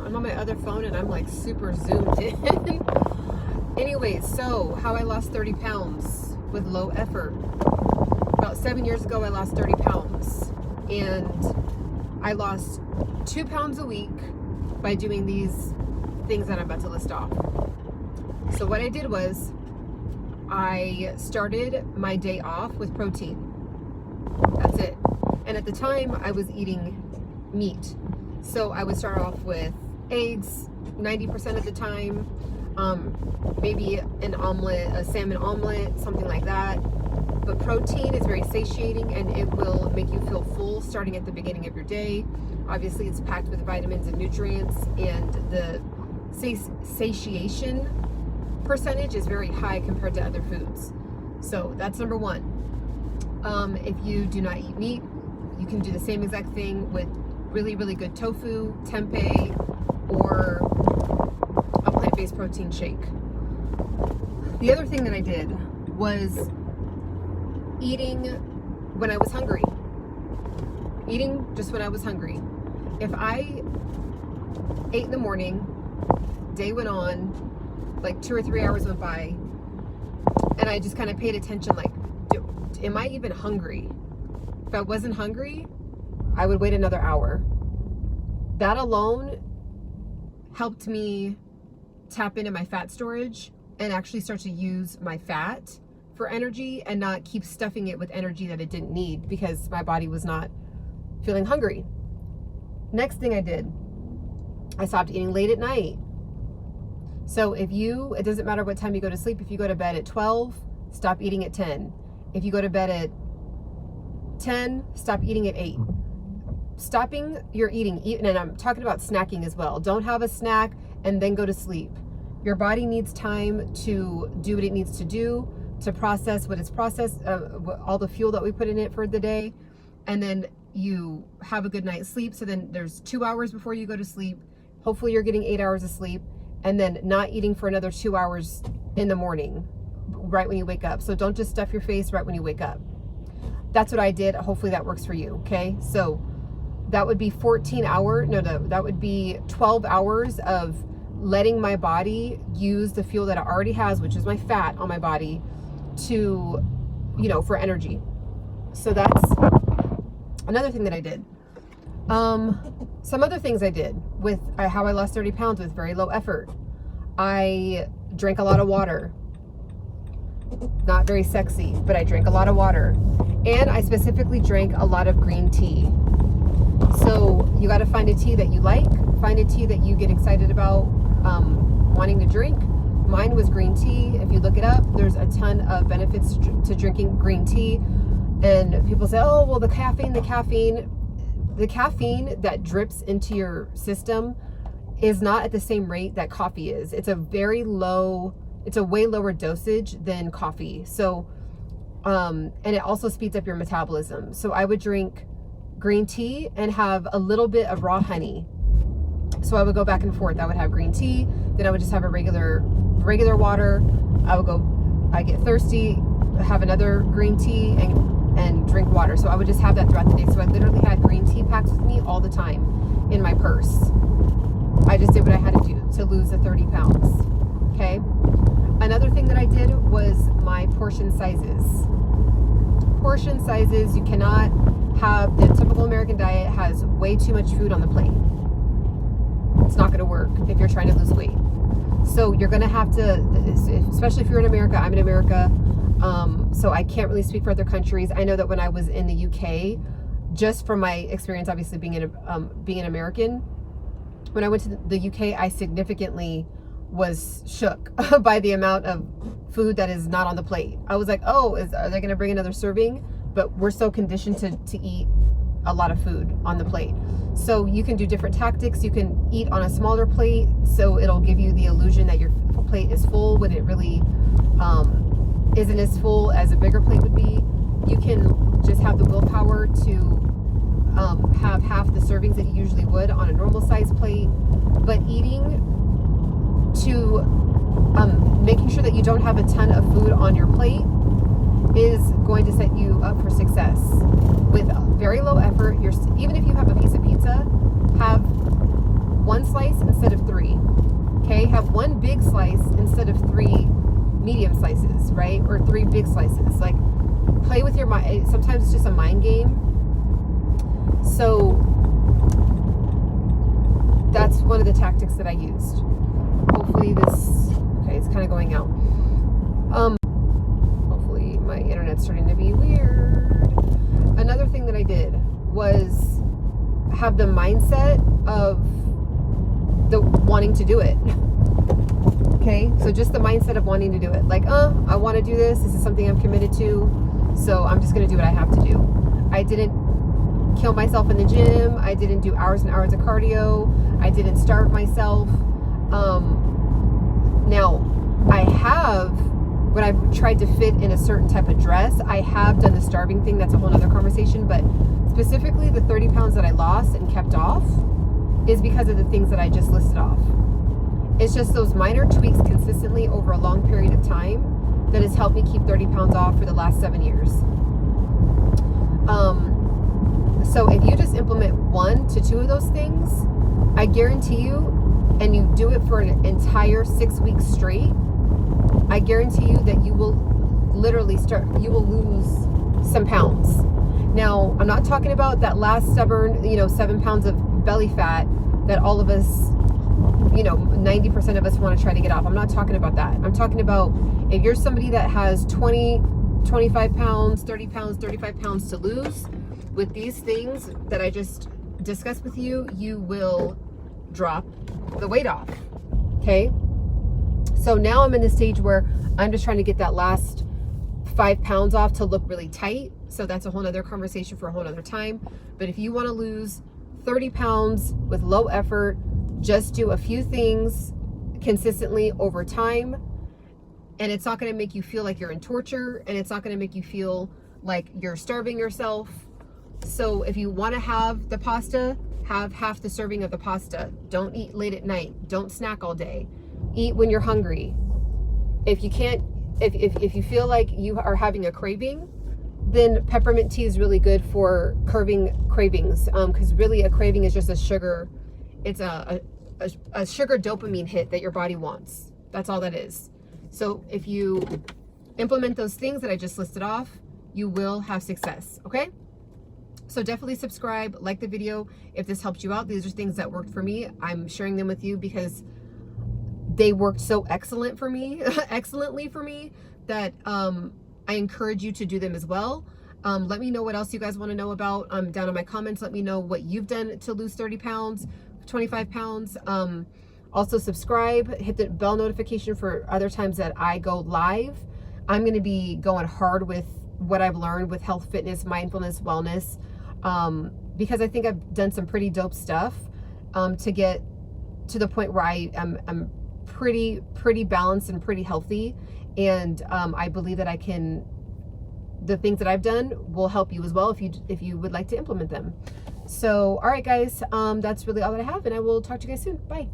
I'm on my other phone and I'm like super zoomed in. Anyways, so how I lost 30 pounds with low effort. About 7 years ago, I lost 30 pounds. And I lost 2 pounds a week by doing these things that I'm about to list off. So what I did was I started my day off with protein. That's it. And at the time I was eating meat. So I would start off with eggs 90% of the time, maybe an omelet, a salmon omelet, something like that. But protein is very satiating and it will make you feel full starting at the beginning of your day. Obviously it's packed with vitamins and nutrients, and the satiation percentage is very high compared to other foods. So that's number one. If you do not eat meat, you can do the same exact thing with really, really good tofu, tempeh, or a plant-based protein shake. The other thing that I did was eating when I was hungry. Eating just when I was hungry. If I ate in the morning, day went on, like 2 or 3 hours went by, and I just kind of paid attention, like, am I even hungry? If I wasn't hungry, I would wait another hour. That alone helped me tap into my fat storage and actually start to use my fat for energy and not keep stuffing it with energy that it didn't need because my body was not feeling hungry. Next thing I did, I stopped eating late at night. So it doesn't matter what time you go to sleep. If you go to bed at 12, stop eating at 10. If you go to bed at 10, stop eating at 8. Stopping your eating, and I'm talking about snacking as well. Don't have a snack and then go to sleep. Your body needs time to do what it needs to do, to process what it's processed, all the fuel that we put in it for the day, and then you have a good night's sleep. So then there's 2 hours before you go to sleep. Hopefully you're getting 8 hours of sleep, and then not eating for another 2 hours in the morning, right when you wake up. So don't just stuff your face right when you wake up. That's what I did. Hopefully that works for you. Okay. So that would be that would be 12 hours of letting my body use the fuel that it already has, which is my fat on my body, to, for energy. So that's another thing that I did. Some other things I did with how I lost 30 pounds with very low effort. I drank a lot of water. Not very sexy, but I drank a lot of water. And I specifically drank a lot of green tea. So you got to find a tea that you like, find a tea that you get excited about wanting to drink. Mine was green tea. If you look it up, there's a ton of benefits to drinking green tea. And people say, oh, well, the caffeine that drips into your system is not at the same rate that coffee is. It's a way lower dosage than coffee. So, and it also speeds up your metabolism. So I would drink green tea and have a little bit of raw honey. So I would go back and forth. I would have green tea, then I would just have a regular water. I get thirsty, have another green tea and drink water. So I would just have that throughout the day. So I literally had green tea packs with me all the time in my purse. I just did what I had to do to lose the 30 pounds. Okay. Another thing that I did was my portion sizes. Portion sizes, you cannot have, the typical American diet has way too much food on the plate. It's not going to work if you're trying to lose weight. So you're going to have to, especially if you're in America, I'm in America, so I can't really speak for other countries. I know that when I was in the UK, just from my experience, obviously being an American, when I went to the UK, I significantly was shook by the amount of food that is not on the plate. I was like, oh, are they going to bring another serving? But we're so conditioned to eat a lot of food on the plate. So you can do different tactics. You can eat on a smaller plate, so it'll give you the illusion that your plate is full when it really isn't as full as a bigger plate would be. You can just have the willpower to have half the servings that you usually would on a normal size plate, but eating to making sure that you don't have a ton of food on your plate is going to set you up for success. With very low effort, even if you have a piece of pizza, have one slice and one big slice instead of 3 medium slices, right? Or 3 big slices. Like, play with your mind. Sometimes it's just a mind game. So that's one of the tactics that I used. Hopefully this, okay, it's kind of going out. Hopefully my internet's starting to be weird. Another thing that I did was have the mindset of the wanting to do it. Okay, so just the mindset of wanting to do it. Like, I want to do this. This is something I'm committed to. So I'm just going to do what I have to do. I didn't kill myself in the gym. I didn't do hours and hours of cardio. I didn't starve myself. Now, I have, when I've tried to fit in a certain type of dress, I have done the starving thing. That's a whole other conversation. But specifically the 30 pounds that I lost and kept off is because of the things that I just listed off. It's just those minor tweaks consistently over a long period of time that has helped me keep 30 pounds off for the last 7 years. So if you just implement 1 to 2 of those things, I guarantee you, and you do it for an entire 6 weeks straight, I guarantee you that you will literally you will lose some pounds. Now, I'm not talking about that last stubborn, 7 pounds of belly fat that all of us, 90% of us want to try to get off. I'm not talking about that. I'm talking about if you're somebody that has 20, 25 pounds, 30 pounds, 35 pounds to lose, with these things that I just discussed with you, you will drop the weight off. Okay. So now I'm in the stage where I'm just trying to get that last 5 pounds off to look really tight. So that's a whole nother conversation for a whole nother time. But if you want to lose 30 pounds with low effort, just do a few things consistently over time. And it's not going to make you feel like you're in torture, and it's not going to make you feel like you're starving yourself. So if you want to have the pasta, have half the serving of the pasta. Don't eat late at night. Don't snack all day. Eat when you're hungry. If you can't, if you feel like you are having a craving, then peppermint tea is really good for curbing cravings. Because really a craving is just a sugar, it's a sugar dopamine hit that your body wants. That's all that is. So if you implement those things that I just listed off, you will have success. Okay? So definitely subscribe, like the video if this helped you out. These are things that worked for me. I'm sharing them with you because they worked so excellently for me that I encourage you to do them as well. Let me know what else you guys want to know about down in my comments. Let me know what you've done to lose 30 pounds, 25 pounds. Also subscribe, hit the bell notification for other times that I go live. I'm going to be going hard with what I've learned with health, fitness, mindfulness, wellness, because I think I've done some pretty dope stuff to get to the point where I'm pretty balanced and pretty healthy. And I believe that the things that I've done will help you as well if you would like to implement them. So, all right, guys, that's really all that I have, and I will talk to you guys soon. Bye.